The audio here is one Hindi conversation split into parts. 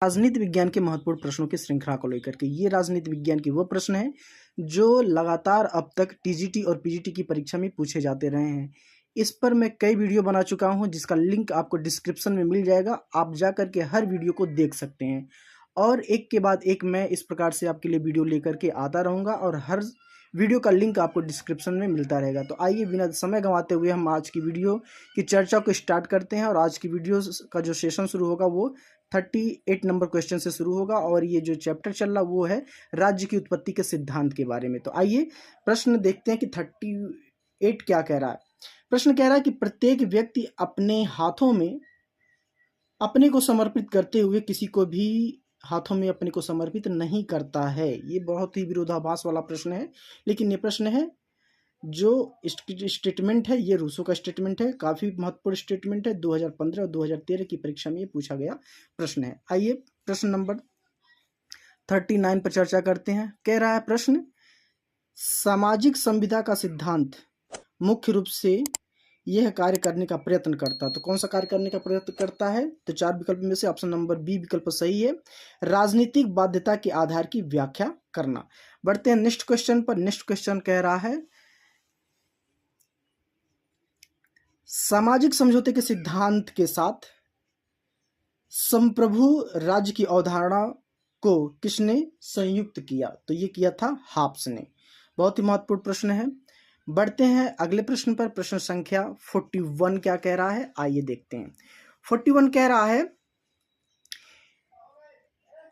राजनीति विज्ञान के महत्वपूर्ण प्रश्नों की श्रृंखला को लेकर के ये राजनीति विज्ञान की वो प्रश्न है जो लगातार अब तक टीजीटी और पीजीटी की परीक्षा में पूछे जाते रहे हैं। इस पर मैं कई वीडियो बना चुका हूं जिसका लिंक आपको डिस्क्रिप्शन में मिल जाएगा। आप जा कर के हर वीडियो को देख सकते हैं और एक के बाद एक मैं इस प्रकार से आपके लिए वीडियो लेकर के आता रहूँगा और हर वीडियो का लिंक आपको डिस्क्रिप्शन में मिलता रहेगा। तो आइए बिना समय गंवाते हुए हम आज की वीडियो की चर्चा को स्टार्ट करते हैं और आज की वीडियो का जो सेशन शुरू होगा वो 38 नंबर क्वेश्चन से शुरू होगा और ये जो चैप्टर चल रहा वो है राज्य की उत्पत्ति के सिद्धांत के बारे में। तो आइए प्रश्न देखते हैं कि 38 क्या कह रहा है। प्रश्न कह रहा है कि प्रत्येक व्यक्ति अपने हाथों में अपने को समर्पित करते हुए किसी को भी हाथों में अपने को समर्पित नहीं करता है। ये बहुत ही विरोधाभास वाला प्रश्न है, लेकिन ये प्रश्न है जो स्टेटमेंट है ये रूसो का स्टेटमेंट है। काफ़ी महत्वपूर्ण स्टेटमेंट है। 2015 और 2013 की परीक्षा में ये पूछा गया प्रश्न है। आइए प्रश्न नंबर 39 पर चर्चा करते हैं। कह रहा है प्रश्न, सामाजिक संविदा का सिद्धांत मुख्य रूप से यह कार्य करने का प्रयत्न करता है। तो कौन सा कार्य करने का प्रयत्न करता है? तो 4 विकल्प में से ऑप्शन नंबर बी विकल्प सही है। राजनीतिक बाध्यता के आधार की व्याख्या करना। बढ़ते हैं नेक्स्ट क्वेश्चन पर। नेक्स्ट क्वेश्चन कह रहा है, सामाजिक समझौते के सिद्धांत के साथ संप्रभु राज्य की अवधारणा को किसने संयुक्त किया? तो ये किया था हाब्स ने। बहुत ही महत्वपूर्ण प्रश्न है। बढ़ते हैं अगले प्रश्न पर। प्रश्न संख्या 41 क्या कह रहा है, आइए देखते हैं। 41 कह रहा है,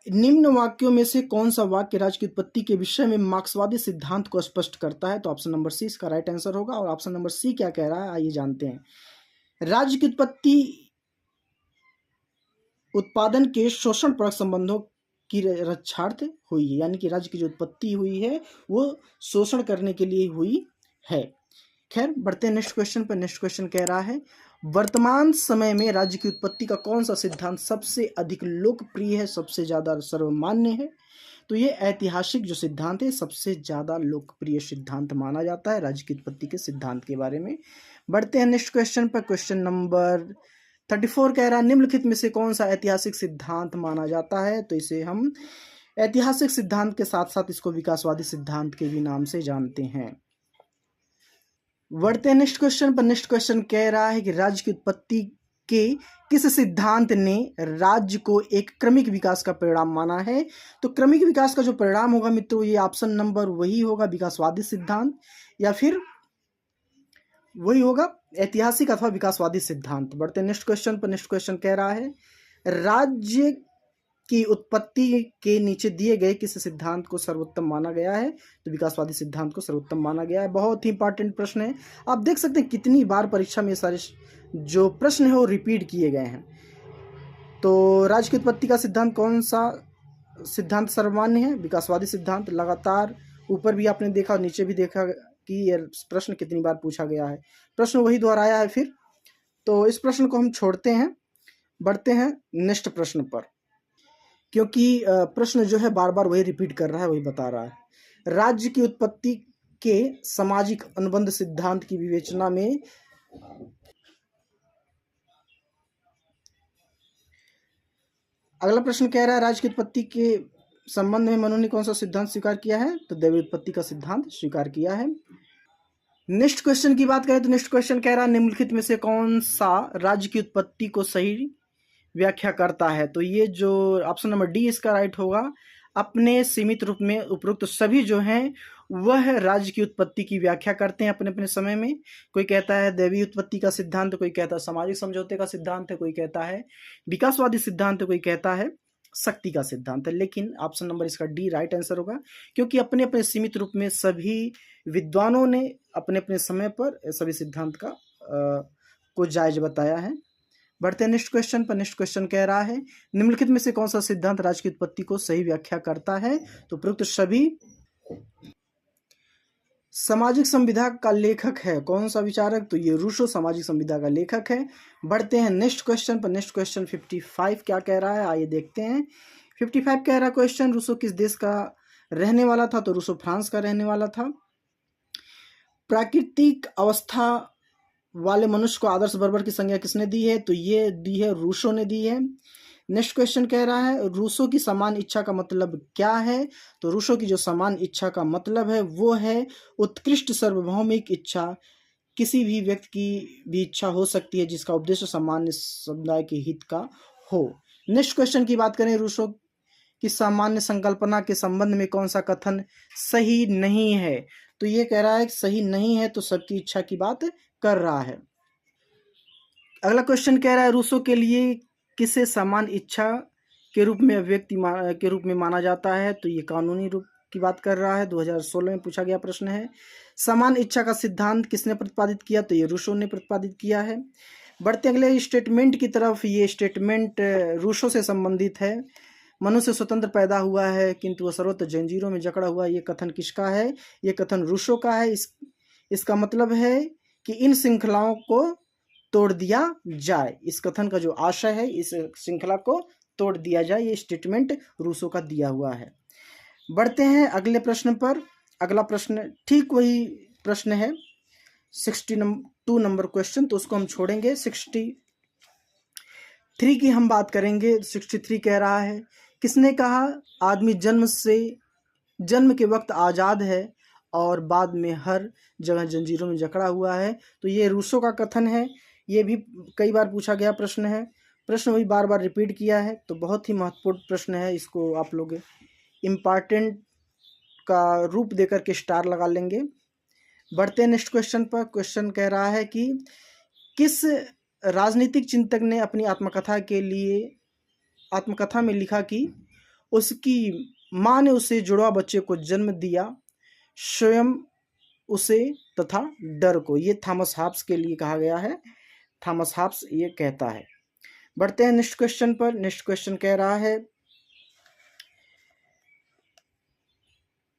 निम्न वाक्यों में से कौन सा वाक्य राज्य की उत्पत्ति के विषय में मार्क्सवादी सिद्धांत को स्पष्ट करता है? तो ऑप्शन नंबर सी इसका राइट आंसर होगा। और ऑप्शन नंबर सी क्या कह रहा है, आइए जानते हैं। राज्य की उत्पत्ति उत्पादन के शोषण परक संबंधों की रक्षार्थ हुई है, यानी कि राज्य की जो उत्पत्ति हुई है वो शोषण करने के लिए हुई है। खैर बढ़ते हैं नेक्स्ट क्वेश्चन पर। नेक्स्ट क्वेश्चन कह रहा है, वर्तमान समय में राज्य की उत्पत्ति का कौन सा सिद्धांत सबसे अधिक लोकप्रिय है, सबसे ज्यादा सर्वमान्य है? तो ये ऐतिहासिक जो सिद्धांत है सबसे ज्यादा लोकप्रिय सिद्धांत माना जाता है राज्य की उत्पत्ति के सिद्धांत के बारे में। बढ़ते हैं नेक्स्ट क्वेश्चन पर। क्वेश्चन नंबर 34 कह रहा है, निम्नलिखित में से कौन सा ऐतिहासिक सिद्धांत माना जाता है? तो इसे हम ऐतिहासिक सिद्धांत के साथ साथ इसको विकासवादी सिद्धांत के भी नाम से जानते हैं। बढ़ते हैं नेक्स्ट क्वेश्चन पर। नेक्स्ट क्वेश्चन कह रहा है कि राज्य की उत्पत्ति के किस सिद्धांत ने राज्य को एक क्रमिक विकास का परिणाम माना है? तो क्रमिक विकास का जो परिणाम होगा मित्रों, ये ऑप्शन नंबर वही होगा, विकासवादी सिद्धांत, या फिर वही होगा ऐतिहासिक अथवा विकासवादी सिद्धांत। बढ़ते हैं नेक्स्ट क्वेश्चन पर। नेक्स्ट क्वेश्चन कह रहा है, राज्य की उत्पत्ति के नीचे दिए गए किस सिद्धांत को सर्वोत्तम माना गया है? तो विकासवादी सिद्धांत को सर्वोत्तम माना गया है। बहुत ही इंपॉर्टेंट प्रश्न है। आप देख सकते हैं कितनी बार परीक्षा में सारे जो प्रश्न है वो रिपीट किए गए हैं। तो राज्य की उत्पत्ति का सिद्धांत कौन सा सिद्धांत सर्वमान्य है? विकासवादी सिद्धांत। लगातार ऊपर भी आपने देखा और नीचे भी देखा कि ये प्रश्न कितनी बार पूछा गया है, प्रश्न वही दोहराया है फिर। तो इस प्रश्न को हम छोड़ते हैं, बढ़ते हैं नेक्स्ट प्रश्न पर, क्योंकि प्रश्न जो है बार बार वही रिपीट कर रहा है, वही बता रहा है। राज्य की उत्पत्ति के सामाजिक अनुबंध सिद्धांत की विवेचना में अगला प्रश्न कह रहा है, राज्य की उत्पत्ति के संबंध में मनु ने कौन सा सिद्धांत स्वीकार किया है? तो दैवीय उत्पत्ति का सिद्धांत स्वीकार किया है। नेक्स्ट क्वेश्चन की बात करें तो नेक्स्ट क्वेश्चन कह रहा है, निम्नलिखित में से कौन सा राज्य की उत्पत्ति को सही व्याख्या करता है? तो ये जो ऑप्शन नंबर डी इसका राइट होगा। अपने सीमित रूप में उपरोक्त सभी जो हैं वह राज्य की उत्पत्ति की व्याख्या करते हैं अपने अपने समय में। कोई कहता है दैवीय उत्पत्ति का सिद्धांत, कोई कहता है सामाजिक समझौते का सिद्धांत है, कोई कहता है विकासवादी सिद्धांत है, कोई कहता है शक्ति का सिद्धांत है। लेकिन ऑप्शन नंबर इसका डी राइट आंसर होगा, क्योंकि अपने अपने सीमित रूप में सभी विद्वानों ने अपने अपने समय पर सभी सिद्धांत का को जायज बताया है। बढ़ते हैं नेक्स्ट क्वेश्चन पर। नेक्स्ट क्वेश्चन कह रहा है, निम्नलिखित में से कौन सा सिद्धांत राज्य की उत्पत्ति को सही व्याख्या करता है? तो उपरोक्त सभी सामाजिक संविधा का लेखक है कौन सा विचारक? तो ये रूसो सामाजिक संविधा का लेखक है। बढ़ते हैं नेक्स्ट क्वेश्चन पर। नेक्स्ट क्वेश्चन 55 क्या कह रहा है, आइए देखते हैं। 55 कह रहा है क्वेश्चन, रूसो किस देश का रहने वाला था? तो रूसो फ्रांस का रहने वाला था। प्राकृतिक अवस्था वाले मनुष्य को आदर्श बर्बर की संज्ञा किसने दी है? तो ये दी है रूसो ने दी है। नेक्स्ट क्वेश्चन कह रहा है रूसो की समान इच्छा का मतलब क्या है। तो रूसो की जो समान इच्छा का मतलब है वो है उत्कृष्ट सार्वभौमिक इच्छा। किसी भी व्यक्ति की भी इच्छा हो सकती है जिसका उद्देश्य सामान्य समुदाय के हित का हो। नेक्स्ट क्वेश्चन की बात करें रूसो की सामान्य संकल्पना के संबंध में कौन सा कथन सही नहीं है। तो ये कह रहा है कि सही नहीं है, तो सबकी इच्छा की बात कर रहा है। अगला क्वेश्चन कह रहा है रूसो के लिए किसे समान इच्छा के रूप में अभिव्यक्ति के रूप में माना जाता है। तो ये कानूनी रूप की बात कर रहा है, 2016 में पूछा गया प्रश्न है। समान इच्छा का सिद्धांत किसने प्रतिपादित किया। तो ये रूसो ने प्रतिपादित किया है। बढ़ते अगले स्टेटमेंट की तरफ। ये स्टेटमेंट रूसो से संबंधित है। मनुष्य स्वतंत्र पैदा हुआ है किंतु वह सर्वत्र जंजीरों में जकड़ा हुआ। ये कथन किसका है। ये कथन रूसो का है। इसका मतलब है कि इन श्रृंखलाओं को तोड़ दिया जाए। इस कथन का जो आशय है इस श्रृंखला को तोड़ दिया जाए, ये स्टेटमेंट रूसो का दिया हुआ है। बढ़ते हैं अगले प्रश्न पर। अगला प्रश्न ठीक वही प्रश्न है, 62 नंबर क्वेश्चन, तो उसको हम छोड़ेंगे। 63 की हम बात करेंगे। 63 कह रहा है किसने कहा आदमी जन्म के वक्त आज़ाद है और बाद में हर जगह जंजीरों में जकड़ा हुआ है। तो ये रूसो का कथन है। ये भी कई बार पूछा गया प्रश्न है। प्रश्न वही बार बार रिपीट किया है, तो बहुत ही महत्वपूर्ण प्रश्न है। इसको आप लोग इम्पॉर्टेंट का रूप देकर के स्टार लगा लेंगे। बढ़ते हैं नेक्स्ट क्वेश्चन पर। क्वेश्चन कह रहा है कि किस राजनीतिक चिंतक ने अपनी आत्मकथा में लिखा कि उसकी माँ ने उसे जुड़वा बच्चे को जन्म दिया, स्वयं उसे तथा डर को। ये थॉमस हॉब्स के लिए कहा गया है। थॉमस हॉब्स ये कहता है। बढ़ते हैं नेक्स्ट क्वेश्चन पर। नेक्स्ट क्वेश्चन कह रहा है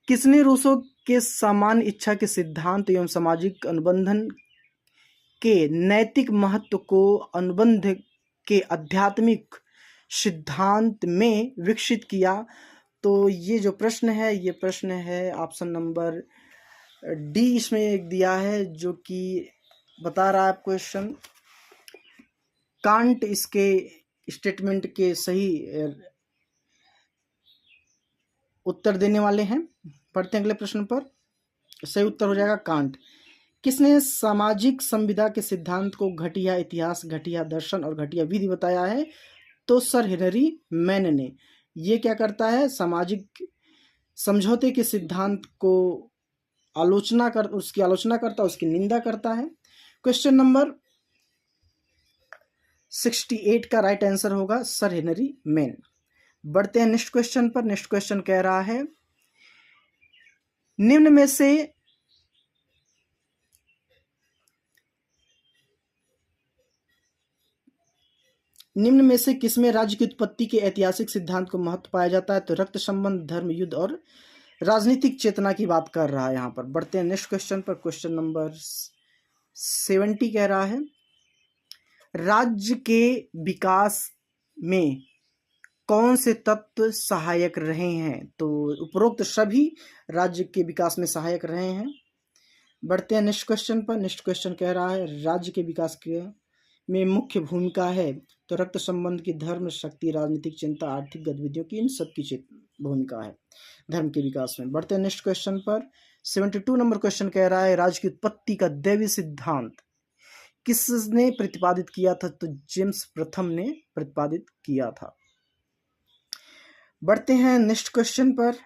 किसने रूसो के समान इच्छा के सिद्धांत एवं सामाजिक अनुबंधन के नैतिक महत्व को अनुबंध के आध्यात्मिक सिद्धांत में विकसित किया। तो ये जो प्रश्न है ये प्रश्न है ऑप्शन नंबर डी इसमें एक दिया है, जो कि बता रहा है क्वेश्चन कांट इसके स्टेटमेंट के सही उत्तर देने वाले हैं। पढ़ते हैं अगले प्रश्न पर। सही उत्तर हो जाएगा कांट। किसने सामाजिक संविदा के सिद्धांत को घटिया इतिहास, घटिया दर्शन और घटिया विधि बताया है। तो सर हेनरी मैन ने। ये क्या करता है, सामाजिक समझौते के सिद्धांत को उसकी आलोचना करता है, उसकी निंदा करता है। क्वेश्चन नंबर 68 का राइट आंसर होगा सर हेनरी मैन। बढ़ते हैं नेक्स्ट क्वेश्चन पर। नेक्स्ट क्वेश्चन कह रहा है निम्न में से किसमें राज्य की उत्पत्ति के ऐतिहासिक सिद्धांत को महत्व पाया जाता है। तो रक्त संबंध, धर्म, युद्ध और राजनीतिक चेतना की बात कर रहा है यहाँ पर। बढ़ते हैं नेक्स्ट क्वेश्चन पर। क्वेश्चन नंबर 70 कह रहा है राज्य के विकास में कौन से तत्व सहायक रहे हैं। तो उपरोक्त सभी राज्य के विकास में सहायक रहे हैं। बढ़ते हैं नेक्स्ट क्वेश्चन पर। नेक्स्ट क्वेश्चन कह रहा है राज्य के विकास में मुख्य भूमिका है। तो रक्त संबंध की, धर्म, शक्ति, राजनीतिक चिंता, आर्थिक गतिविधियों की, इन सब की भूमिका है धर्म के विकास में। बढ़ते हैं नेक्स्ट क्वेश्चन पर। 72 नंबर क्वेश्चन कह रहा है राज्य की उत्पत्ति का दैवी सिद्धांत किसने प्रतिपादित किया था। तो जेम्स प्रथम ने प्रतिपादित किया था। बढ़ते हैं नेक्स्ट क्वेश्चन पर।